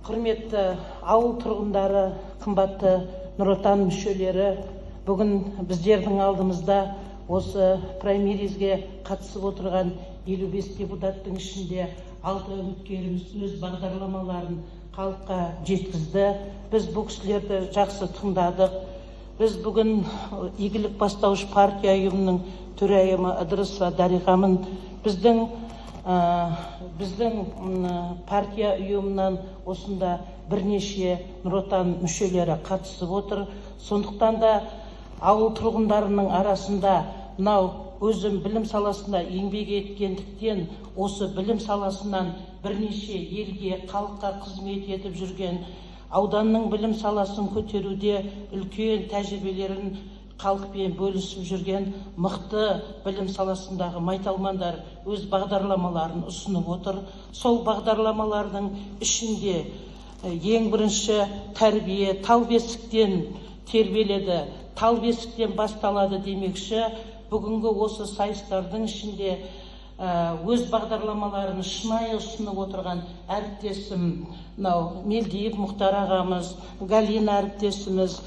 Құрметті ауыл тұрғындары, қымбатты Нұр Отан мүшелері, бүгін біздердің алдымызда осы праймеризге қатысып отырған 55 депутаттың ішінде 6 үміткеріміз өз бағдарламаларын халыққа жеткізді. Біз бұл кісілерді жақсы тыңдадық. Біз бүгін игілік бастауыш партия ұйымының төрайымы Ыдырысова Дариғамын біздің партия ұйымынан осында бірнеше Нұр Отан мүшелері қатысып отыр. Сондықтан да ауыл тұрғындарының арасында мынау өзім білім саласында еңбек еткендіктен осы білім саласынан бірнеше елге, халыққа қызмет етіп жүрген, ауданның білім саласын көтеруде үлкен тәжірибелерін халықпен бөлісіп жүрген мықты білім саласындағы майталмандар өз бағдарламаларын ұсынып отыр. Сол бағдарламалардың ішінде ең бірінші тәрбие тал бесіктен тербеледі, тал бесіктен басталады демекші. Бүгінгі осы сайыстардың ішінде өз бағдарламаларын шынайы ұсынып отырған әріптесім Мелдиев Мұхтар ағамыз, Галина әріптесіміз,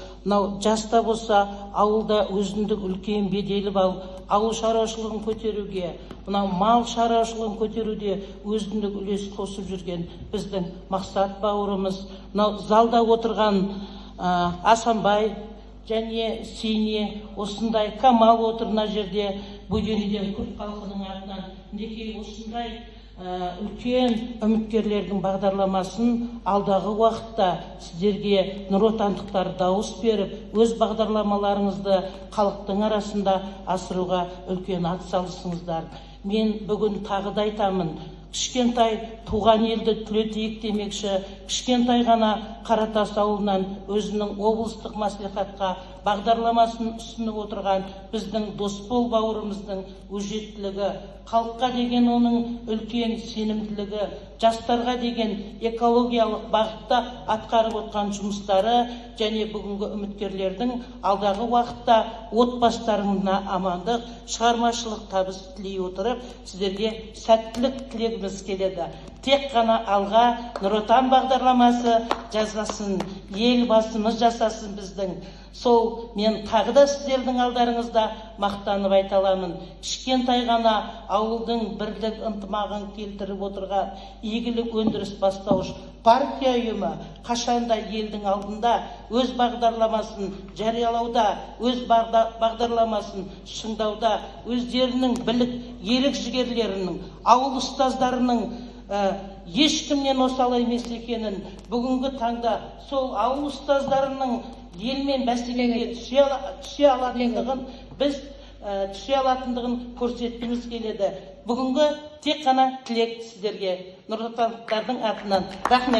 жаста болса ауылда өзіндік үлкен беделі бар, ауыл шаруашылығын көтеруге, мал шаруашылығын көтеруде өзіндік үлес қосып жүрген біздің Мақсат бауырымыз, залда отырған Асанбай және Сине, осындай Камал отырына жерде Бөденеден көп халқының атынан мінекей осындай үлкен үміткерлердің бағдарламасын алдағы уақытта сіздерге нұр отандықтар дауыс беріп, өз бағдарламаларыңызды халықтың арасында асыруға үлкен атсалысыңыздар. Мен бүгін тағы да айтамын, кішкентай туған елді түлетейік демекші, кішкентай ғана Қаратас ауылынан өзінің облыстық мәслихатқа бағдарламасын ұсынып отырған біздің Досбол бауырымыздың өжеттілігі, халыққа деген оның үлкен сенімділігі, жастарға деген экологиялық бағытта атқарып отқан жұмыстары және бүгінгі үміткерлердің алдағы уақытта отбасыларына амандық, шығармашылық табыс тілей отырып, сіздерге сәттілік тілегіміз келеді. Тек қана алға Нұр Отан бағдарламасы жасасын, елбасымыз жасасын біздің. Сол мен тағы да сіздердің алдарыңызда мақтанып айта аламын. Кішкентай ғана ауылдың бірлік ынтымағын келтіріп отырған игілік өндіріс бастауыш партия ұйымы қашанда елдің алдында өз бағдарламасын жариялауда, өз бағдарламасын шыңдауда, өздерінің білік ерік жігерлерінің, ауыл ұстаздарының ешкімнен осал емес екенін, бүгінгі таңда сол ауыл ұстаздарының елмен бәсекеге түсе алатындығын көрсеткіміз келеді. Бүгінгі тек қана тілек сіздерге, нұр отандықтардың атынан. Рахмет.